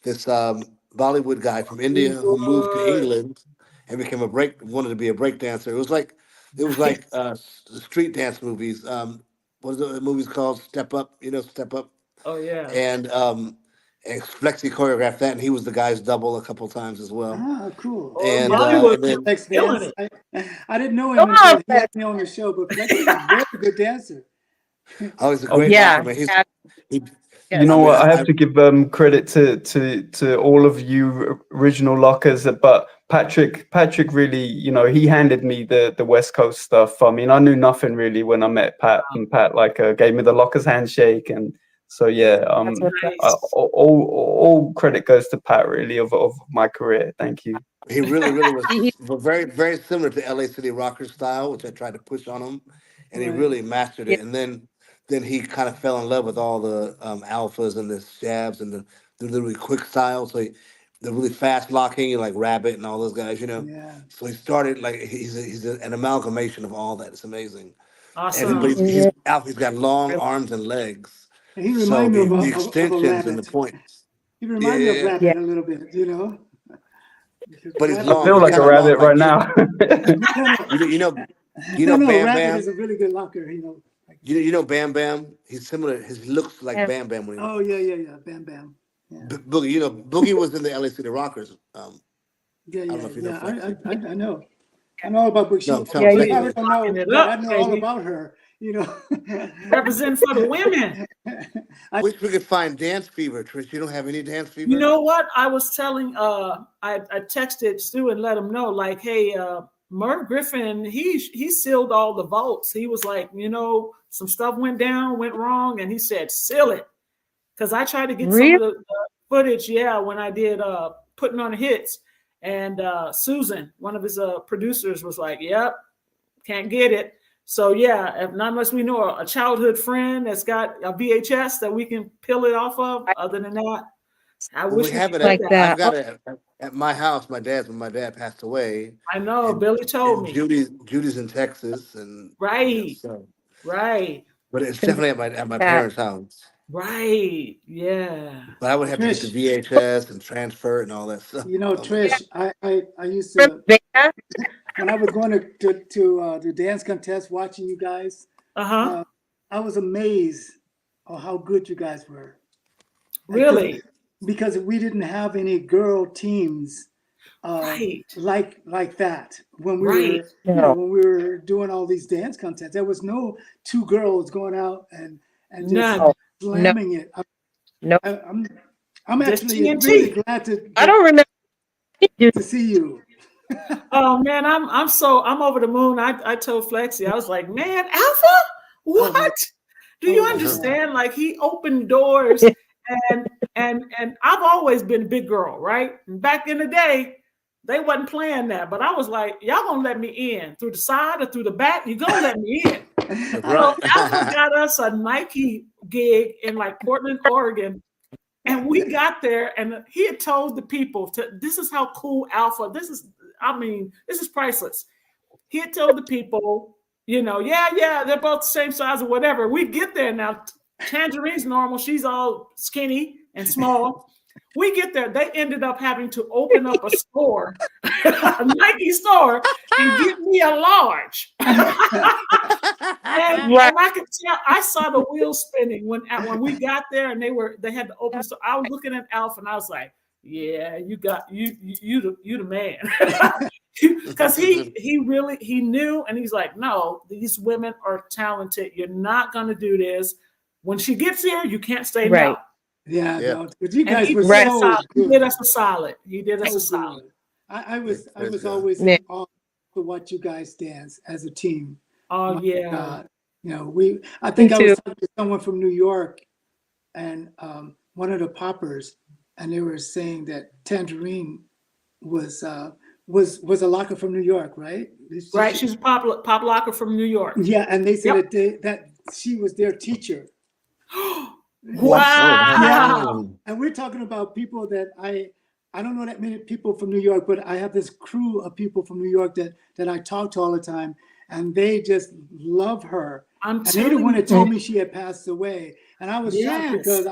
this Bollywood guy from India who moved to Good. England and became wanted to be a break dancer. It was like Nice. street dance movies. What is the movies called? Step Up, Step Up. Oh yeah. And Flexi choreographed that, and he was the guy's double a couple times as well. Ah, cool. Oh, And Yeah, Bollywood and was then Flex killing dance. it. I didn't know him Come on, until he had Flex. me on the show, but Flex is a very good dancer. oh, he's a Oh, great locker, Yeah. man. Yeah. you Yes. know I mean, what? I have to give credit to all of you original lockers, but Patrick really, he handed me the West Coast stuff. I mean, I knew nothing really when I met Pat, and Pat gave me the lockers handshake, and so yeah, That's what's up. Nice. all credit goes to Pat really of my career. Thank you. he really was You- very, very similar to LA City Rocker style, which I tried to push on him, and he Right. really mastered Yeah. it. And then he kind of fell in love with all the alphas and the jabs and the really quick style. So the really fast locking, like Rabbit and all those guys. Yeah. So he started like an amalgamation of all that. It's amazing. And but Awesome. Yeah. he's got long arms and legs. And he So reminded me the of a extensions and the rabbit. points. He Yeah, reminded me yeah, of yeah. Yeah. rabbit a little bit, Because But it's I long. rabbit, feel He's like a kind of long. rabbit Like right now. no, Bam rabbit is Bam. a really good locker, Like, Bam Bam. He's similar. His looks like Yeah. Bam Bam when he oh locks. yeah, Bam Bam. Yeah. Boogie. Boogie was in the LA City Rockers. Yeah, I don't know if you know Flexi. I know. I know about Book. No, She I'm telling Yeah. you You, Flexi probably was. don't know, Rocking it but I up, know all baby. about her, Representing for the women. I wish we could find Dance Fever, Trish. You don't have any Dance You Fever? know what? I was telling I texted Stu and let him know, like, hey, Merv Griffin, he sealed all the votes. He was like, some stuff went wrong, and he said, seal it. Because I tried to get some really? of the footage, when I did putting on hits. And Susan, one of his producers, was like, yep, can't get it. So not unless we know a childhood friend that's got a VHS that we can peel it off of. Other than that, I Well, we wish we have could it do Like that. I've that. got Oh, it at my house. When my dad passed away, I know, and Billy told me. Judy's in Texas, and Right, so. right, But it's congrats, definitely at my Pat. parents' house. right. Yeah. But I would have to get the Trish. VHS and transfer it and all that stuff. Oh my God. Trish, I used to Yeah. when I was going to the dance contest, watching you guys. Uh-huh. I was amazed at how good you guys were. Really? Because we didn't have any girl teams Right. like that when we Right. were No. when we were doing all these dance contests. There was no two girls going out and just None. No. slamming it. No. I'm Just actually TNT. really glad I don't remember. to see you. Oh man, I'm over the moon. I told Flexi, I was like, man, Alpha, Oh my, what? Do you oh my understand? Like, he opened doors, and I've always been a big girl, right? And back in the day, they wasn't playing that, but I was like, y'all gonna let me in through the side or through the back? You gonna let me in? That's So right. Alpha got us a Nike gig in like Portland, Oregon. And we got there, and he had told the people, this is how cool Alpha, this is priceless. He had told the people, they're both the same size or whatever. We get there now, Tangerine's normal, she's all skinny and small. We get there, they ended up having to open up a store, a Nike store, and get me a large. And I could tell, I saw the wheels spinning when we got there, and they had to open. So I was looking at Alpha, and I was like, Yeah, you got you the man. Because he knew, and he's like, no, these women are talented. You're not gonna do this. When she gets here, you can't say Right. no. Yeah, Yeah. no, but you And guys he were did, us so solid. He good. did us a solid. He did us So a solid. good. I was Praise God. always Yeah. in awe to watch you guys dance as a team. Oh My yeah. God. You know, I think Me I was too. talking to someone from New York, and one of the poppers, and they were saying that Tangerine was a locker from New York, right? Right. She's a pop locker from New York. Yeah, and they said Yep. that she was their teacher. Wow. Yeah, and we're talking about people that I don't know that many people from New York, but I have this crew of people from New York that I talk to all the time, and they just love her. I'm And they're the telling one you. that told me she had passed away, and I was shocked Yes. because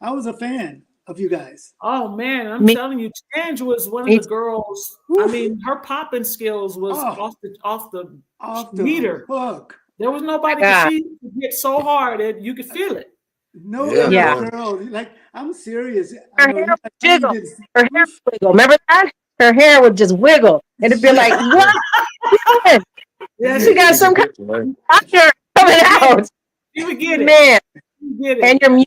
I was a fan of you guys. Oh man, I'm Me- telling you, Tange was one of Me the girls. I mean, her popping skills was Oh, off the off the meter. hook. There was nobody God. because she could get so hard that you could feel it. No Yeah, other Yeah. girl. Like, I'm serious. Her I know hair you would guys really jiggle. did. Her hair would wiggle. Remember that? Her hair would just wiggle. And it'd be like, what? Yeah, She got some kind of fire coming out. you would get it. Man. You get it. And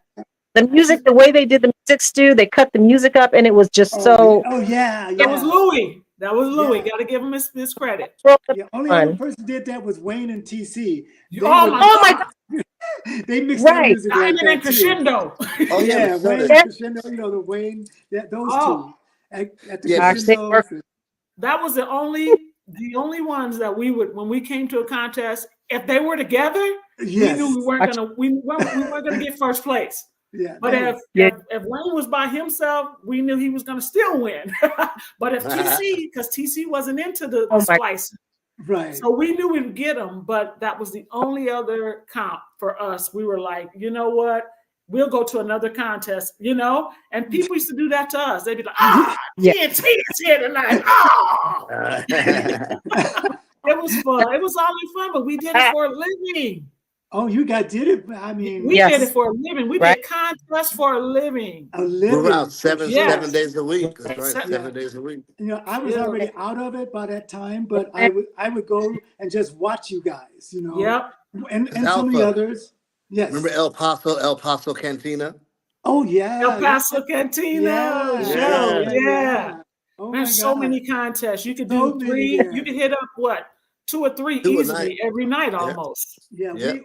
the music, the way they did the music, Stu, they cut the music up and it was just so yeah. That was Louis. That was Louis. Yeah. Got to give him his credit. Yeah, only other person did that was Wayne and TC. Oh my God. They mixed their Right. music like Diamond and that too. crescendo. Oh Yeah, yeah, Wayne and Yeah. Crescendo, the Wayne, those Oh. two at the Yeah, Gosh, they were- crescendo. That was the only ones that we would, when we came to a contest, if they were together, Yes. we knew we weren't gonna get first place. Yeah. But no, if Wayne was by himself, we knew he was gonna still win. But if TC, because TC wasn't into the splicing, right. so we knew we'd get him. But that was the only other comp for us. We were like, you know what? We'll go to another contest, and people used to do that to us. They'd be like, TNT is here tonight. It was fun. It was only fun, but we did it for a living. Oh, you guys did it. I mean, We did it for a living. We did contests for a living. a living. We're out seven days a week. That's right, Yeah. 7 days a week. I was already out of it by that time, but I would go and just watch you guys, Yep. and some of the others. Yes. Remember El Paso Cantina? Oh yeah. El Paso Cantina. Yeah. Oh There's so many contests. You could So do many 3. there. You could hit up what? 2 or 3 2 a easily night. every night almost. Yeah. Yeah.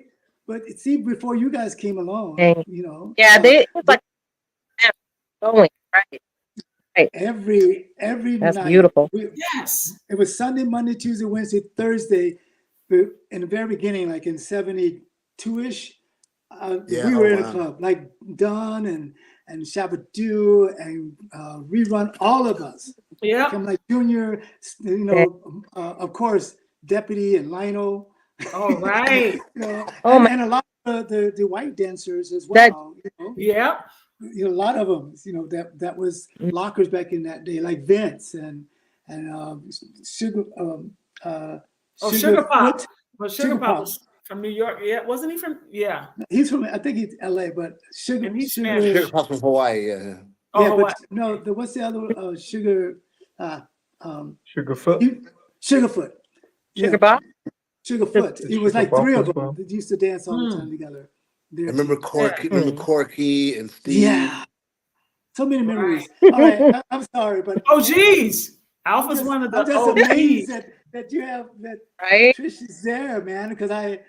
But see, before you guys came along, Yeah, they it was like going, right. every That's night. beautiful. Yes. It was Sunday, Monday, Tuesday, Wednesday, Thursday. In the very beginning, like in 72-ish, we were in a club, like Don and Shabadoo and Rerun, all of us. Yeah. Come like Junior, of course, Deputy and Lionel. All right. And a lot of the white dancers as well. Yeah. A lot of them. That was lockers back in that day, like Vince and Sugar. Sugar Pop. Foot. But Sugar Pop was from New York. Yeah. Wasn't he from? Yeah. He's from, I think he's LA, but Sugar. And he's Sugar, Spanish. Sugar Pop from Hawaii, yeah. Oh, but no, what's the other Sugar? Sugarfoot. Sugarfoot. Sugar Bob? Sugarfoot. It was like 3 of them well. that used to dance all the time together. I remember Corky and Steve. Yeah. So many memories. All right, I'm sorry, but oh, geez. Alpha's one of the I'm just amazed that you have that Trish is there, man, because I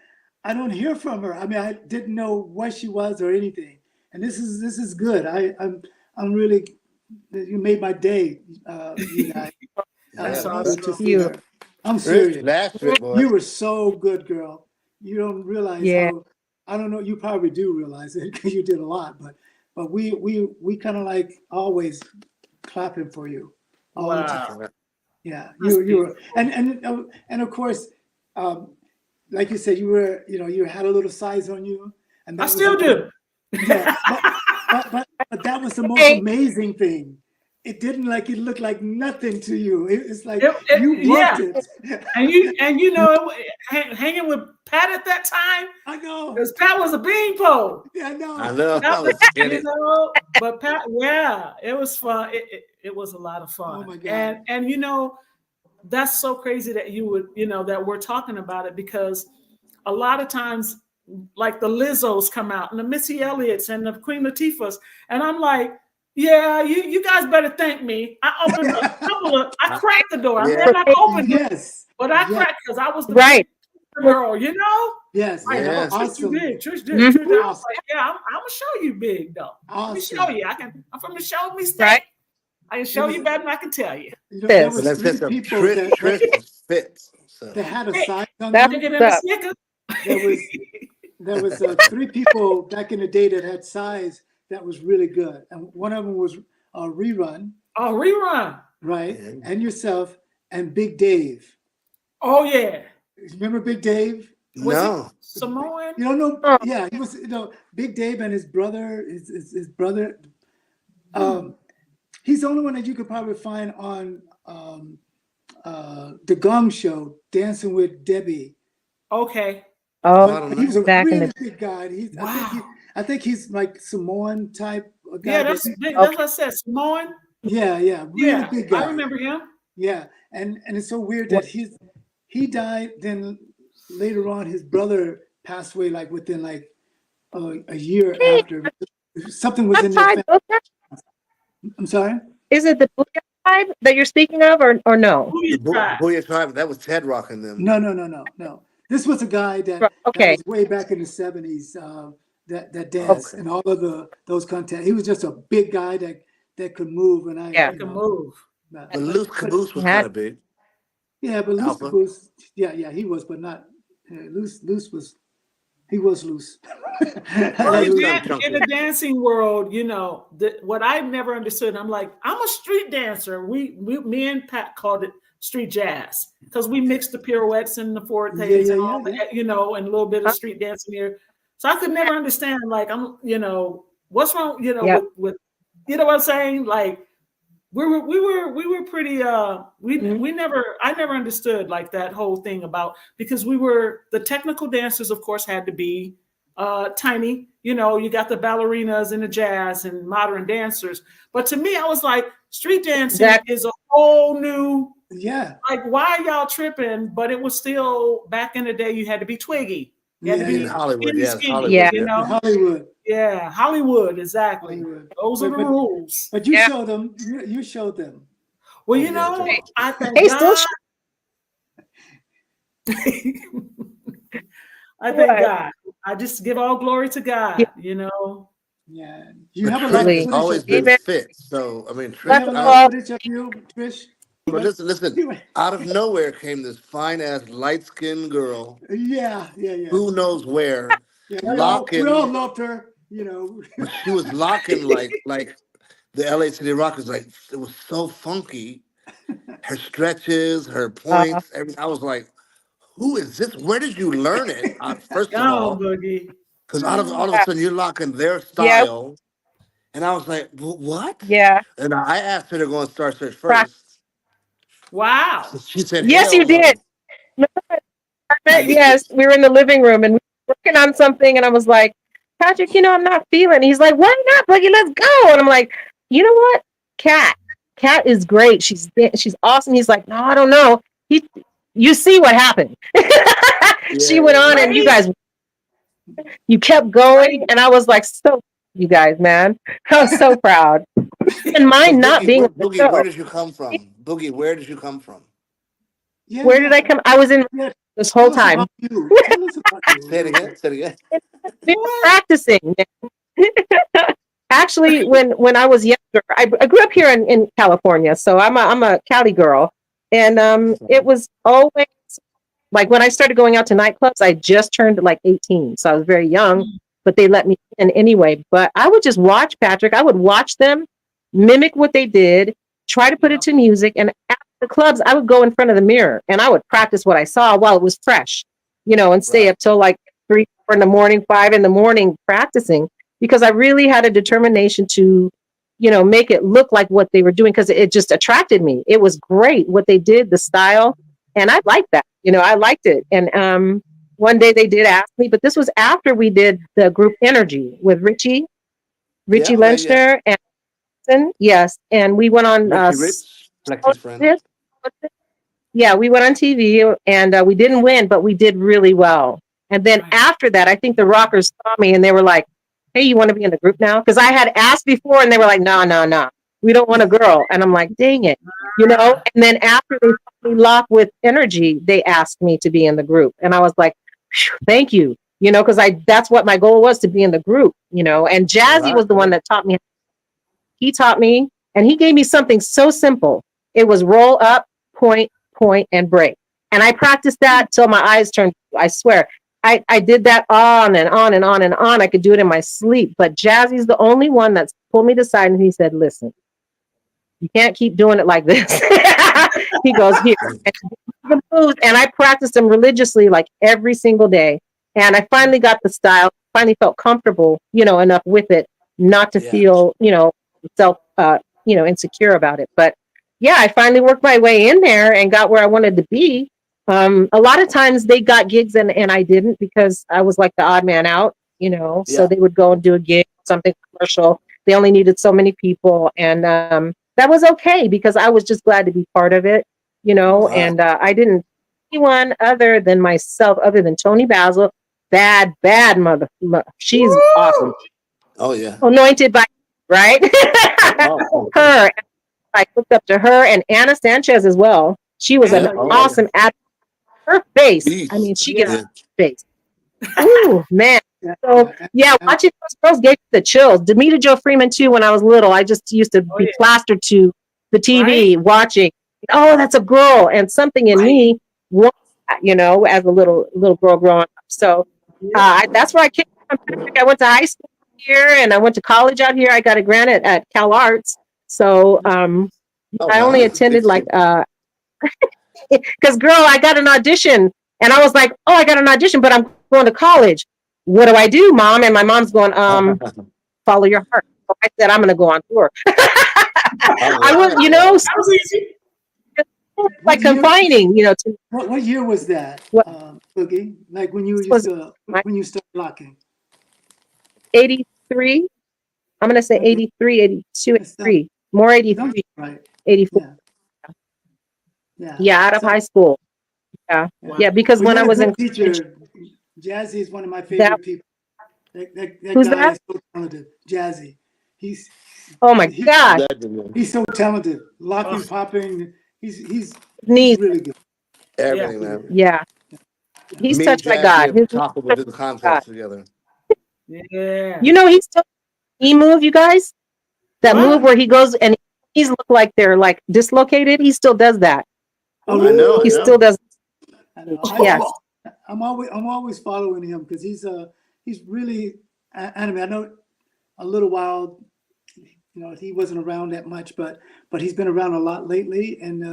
don't hear from her. I mean, I didn't know what she was or anything. And this is good. I'm really, you made my day, you guys. That's to awesome. see her. I'm serious. That's it, boy. You were so good, girl. You don't realize how, I don't know, you probably do realize it because you did a lot, but we kind of like always clapping for you. All the time. Yeah, you were, and of course, like you said, you had a little size on you, and that I still do. Yeah, but that was the most amazing thing. it didn't like it looked like nothing to you. It's like It- you yeah. worked it. And you know, hanging with Pat at that time, I know. because Pat was a beanpole. Yeah, I know. I know. That I was in you it. know, but Pat, yeah, it was fun. It was a lot of fun. Oh my God. And you know, that's so crazy that you would, you know, that we're talking about it, because a lot of times, like the Lizzos come out and the Missy Elliott's and the Queen Latifah's, and I'm like, yeah, you guys better thank me. I opened a couple of, I cracked the door. I may Yeah. not open it, Yes. but I Yes. cracked because I was the Right. big girl, you know? Yes. Like, Yeah. oh, Trish, Awesome. you big. Trish did. Mhm. Trish did. I was Awesome. like, yeah, I'm gonna show you big though. Let me show Awesome. you. I'm from the show me state. Right. I can show was- you better than I can tell you. You know, there Yes. But was that's three just a people Trish was fit. So that had a size on That's them. Chicken and a up. snicker. There was three people back in the day that had size that was really good, and one of them was Rerun, Oh, rerun. right? Yeah. And yourself and Big Dave. Oh yeah. Remember Big Dave? Was no. it Samoan? You don't know? Oh. Yeah, he was. You know, Big Dave and his brother. His brother. He's the only one that you could probably find on the Gong Show, Dancing with Debbie. Okay. I Oh, don't He was a back in really the big guy. Wow. I think he's like Samoan type of guy. Yeah, but that's big. That's what I said. Samoan. yeah, really Yeah, big guy. I remember him. Yeah, and it's so weird that he died. Then later on, his brother passed away, like within like a year after. Something was in their tribe. family. I'm sorry. Is it the Booyah tribe that you're speaking of, or no? Who you try? Booyah Tribe, that was Ted rocking them. No. This was a guy that Okay. was way back in the 70s that danced and all of those contests. He was just a big guy that could move, and I Yeah. Can move. But Loose Caboose was Had- kind of big. Yeah, but Loose Alpha. Caboose, yeah, he was, but not Loose was loose. Well, Like in, some chunky. in the dancing world, you know, what I never understood, I'm like, I'm a street dancer. Me and Pat called it street jazz because we mixed the pirouettes and the fortes and all that, you know, and a little bit of street dancing here. So I could never understand, like, you know, what's wrong, you know, with you know what I'm saying? Like, we were pretty I never understood like that whole thing about, because the technical dancers, of course, had to be tiny. You know, you got the ballerinas and the jazz and modern dancers. But to me, I was like, street dancing is a whole new, like, why y'all tripping? But it was still, back in the day, you had to be twiggy. You had to be in Hollywood, skinny, you know? Hollywood. Yeah, Hollywood, exactly. Hollywood. Those are the rules. But you showed them. You showed them. Well, you know, I thank Hey, still God. I thank God. I just give all glory to God, you know. Yeah. You But have a lot of Trish has footage always of been Amen. fit. So, I mean, you have Trish, a lot of footage of you, Trish. but listen, out of nowhere came this fine-ass, light-skinned girl, Yeah. who knows where, locking. We all loved her, you know. But she was locking like the LA City Rockers. Like, it was so funky. Her stretches, her points, everything. I was like, who is this? Where did you learn it? First of all, Boogie. because all of a sudden you're locking their style. And I was like, what? Yeah. And I asked her to go on Star Search first. Wow. She said, Yes, hell you did. no. Yes, we were in the living room and we were working on something, and I was like, Patrick, you know, I'm not feeling it. He's like, why not, Boogie? Let's go. And I'm like, you know what? Kat is great. She's awesome. He's like, no, I don't know. You see what happened. She went on, and you kept going, and I was like, so you guys, man, I was so proud. And mine not being Boogie, where did you come from? Boogie, where did you come from? Yeah, where did I come? I was in this whole time. Tell us about you. Say it again. We were practicing. Actually, when I was younger, I grew up here in California, so I'm a Cali girl, and it was always like when I started going out to nightclubs, I just turned like 18, so I was very young, but they let me in anyway. But I would just watch Patrick. I would watch them mimic what they did, try to put it to music, and after the clubs, I would go in front of the mirror and I would practice what I saw while it was fresh, you know, and stay up till like 3, 4 in the morning, 5 in the morning practicing, because I really had a determination to make it look like what they were doing, because it just attracted me. It was great what they did, the style, and I liked that. I liked it. And one day they did ask me, but this was after we did the group Energy with Richie Yeah, okay, yeah. Lynchner and yes, and we went on Richie Rich, Flexi's friend. yeah, we went on TV, and we didn't win, but we did really well. And then after that, I think the Rockers saw me and they were like, "Hey, you want to be in the group now?" Because I had asked before and they were like, "No, no, no, we don't want a girl." And I'm like, "Dang it," And then after they finally locked with Energy, they asked me to be in the group, and I was like, "Thank you," because that's what my goal was, to be in the group, And Jazzy was the one that taught me. He taught me, and he gave me something so simple. It was roll up, point, and break. And I practiced that till my eyes turned. I swear, I did that on and on and on and on. I could do it in my sleep. But Jazzy's the only one that's pulled me to the side and he said, "Listen, you can't keep doing it like this." He goes, "Here." And I practiced them religiously, like every single day. And I finally got the style, finally felt comfortable, enough with it, not to feel, self, insecure about it. But yeah, I finally worked my way in there and got where I wanted to be. A lot of times they got gigs and I didn't, because I was like the odd man out, so they would go and do a gig, something commercial. They only needed so many people. And that was okay, because I was just glad to be part of it, and I didn't anyone other than myself, other than Tony Basil, bad mother. She's awesome. Oh yeah. Anointed by, right? Her. I looked up to her, and Anna Sanchez as well. She was an awesome actor. Her face. I mean, she gets a face. Ooh, man. So yeah, watching those girls gave me the chills. Demita Jo Freeman too. When I was little, I just used to be plastered to the TV watching. Oh, that's a girl, and something in me, wanted that, as a little girl growing up. So that's where I came from. I went to high school here, and I went to college out here. I got a grant at Cal Arts. So I only attended like because girl, I got an audition, and I was like, "Oh, I got an audition, but I'm going to college. What do I do, Mom?" And my mom's going, "Follow your heart." So I said, "I'm going to go on tour." I was, like confining, to What year was that, Boogie? Like when you when you started locking? 83. I'm going to say 83, 82, 83. More 83, right. 84. Yeah, out of high school. Yeah. Yeah, because when I was in teacher, Jazzy is one of my favorite people. That who's guy that? is so talented. Jazzy. Oh my God. He's so talented. Locking, popping. He's Knees. really good. Everything, man. Yeah. He's Me touched and by God. Jazzy Topper would do the contests together. Yeah. He's still he move, you guys? That move where he goes and he's look like they're like dislocated. He still does that. Oh, I know. He still does. I know. Yes. I'm always following him because he's really anime. I know a little while, he wasn't around that much, but he's been around a lot lately, and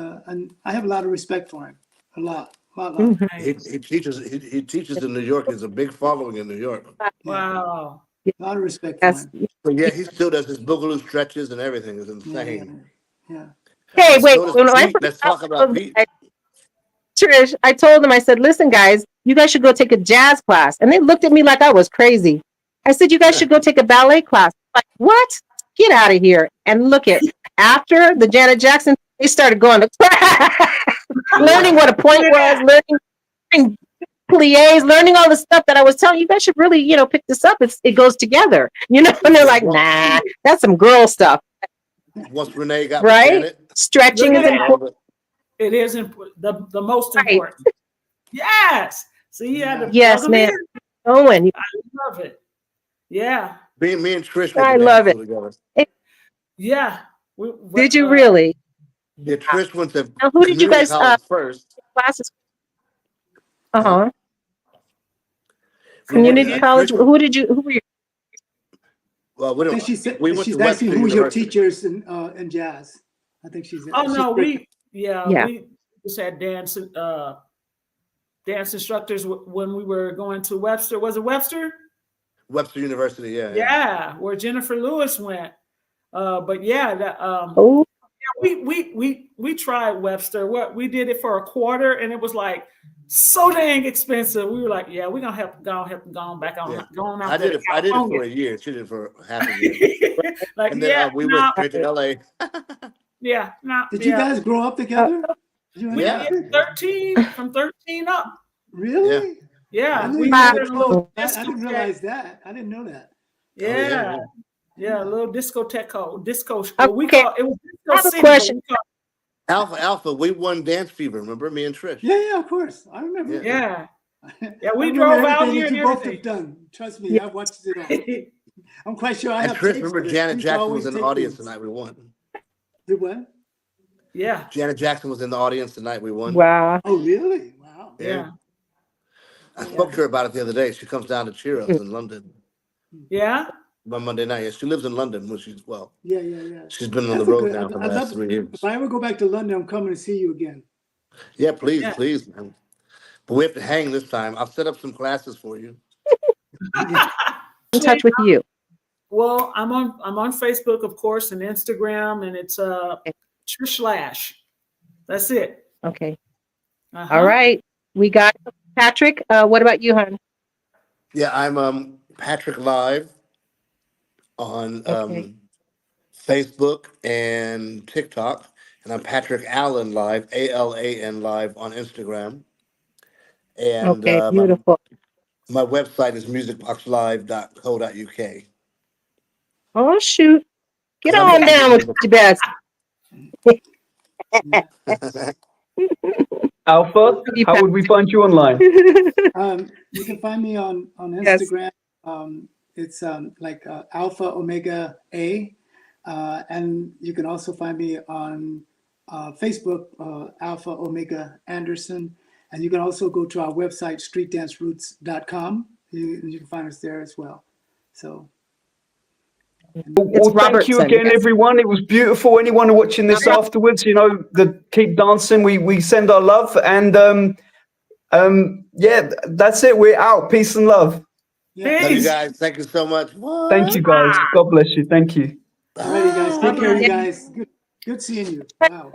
I have a lot of respect for him. A lot. He teaches in New York. There's a big following in New York. Wow. A lot of respect for him. But yeah, he still does his boogaloo stretches and everything. It's insane. Yeah. Hey, wait. Let's talk about Pete. Trish, I told them, I said, "Listen, guys, you guys should go take a jazz class." And they looked at me like I was crazy. I said, "You guys should go take a ballet class." Like, what? Get out of here. And look at, after the Janet Jackson, they started going to learning what a point was, learning plies, learning all the stuff that I was telling you guys should really, pick this up. It goes together, and they're like, "Nah, that's some girl stuff." Once Renee got right, stretching is important. It is the most important. Yes. See, you had to yes, man. Owen, I love it. Yeah. Me and Trish. I love it. Together. Yeah. Did you really? Yeah, Trish went to now, who did you guys first? Classes. Community college. Who were you? Well, we don't. She's to asking who your teachers in jazz. I think she's. Oh no, we just had dance instructors when we were going to Webster. Was it Webster? Webster University, yeah. Yeah, where Jennifer Lewis went. But yeah, that, Oh, we tried Webster. What we did it for a quarter, and it was like so dang expensive. We were like, yeah, we're gonna have to go on back on, Yeah. going out I there did to it. I did it for California. a year. She did it for half a year, Like, and then yeah, we went no, straight to LA. yeah, no, Did you yeah. guys grow up together? You and Yeah. Patrick? 13 from 13 up. Really? I Yeah, know we you had had a a little close. I didn't discotheque. realize that. I didn't know that. Oh yeah. Yeah, Yeah. yeah, a little disco. Well, we okay. call it was I disco have a city, but question. we call Alpha. We won Dance Fever. Remember me and Trish? Yeah, of course. I remember. Yeah. yeah, yeah. I We remember drove out everything here that and you both have everything. done. Trust me, Yeah. I've watched it all. I'm quite sure I And have Trish, tapes remember of it. Janet You used to Jackson always was in the take audience the things. night we won. Did what? Yeah, Janet Jackson was in the audience the night we won. Wow. Oh, really? Wow. yeah, I spoke to her about it the other day. She comes down to cheer us in London yeah. on Monday night. Yeah, she lives in London, which she's Yeah. she's been on the That's a road good. now for the I'd last love 3 years. if I ever go back to London, I'm coming to see you again. Yeah, please, Yeah. man. But we have to hang this time. I'll set up some classes for you. In touch with you. Well, I'm on Facebook, of course, and Instagram, and it's Trish Lash. That's it. Okay. Uh-huh. All right. We got Patrick. What about you, hon? Yeah, I'm Patrick Live on Okay. Facebook and TikTok, and I'm Patrick Allen Live, ALAN Live on Instagram. And Okay. Beautiful. my website is musicboxlive.co.uk. Oh, shoot. Get And I'm on happy down with to- your best. Alpha, how would we find you online? You can find me on Yes. Instagram. It's like Alpha Omega A, and you can also find me on Facebook, Alpha Omega Anderson, and you can also go to our website streetdanceroots.com. You can find us there as well. So. Well, thank you Robertson, again, yes. everyone. It was beautiful. Anyone watching this afterwards, keep dancing. We send our love, and yeah, that's it. We're out. Peace and love. Yeah. Love you guys. Thank you so much. Thank you, guys. God bless you. Thank you. All righty, guys. Take care, you guys. Good seeing you. Wow.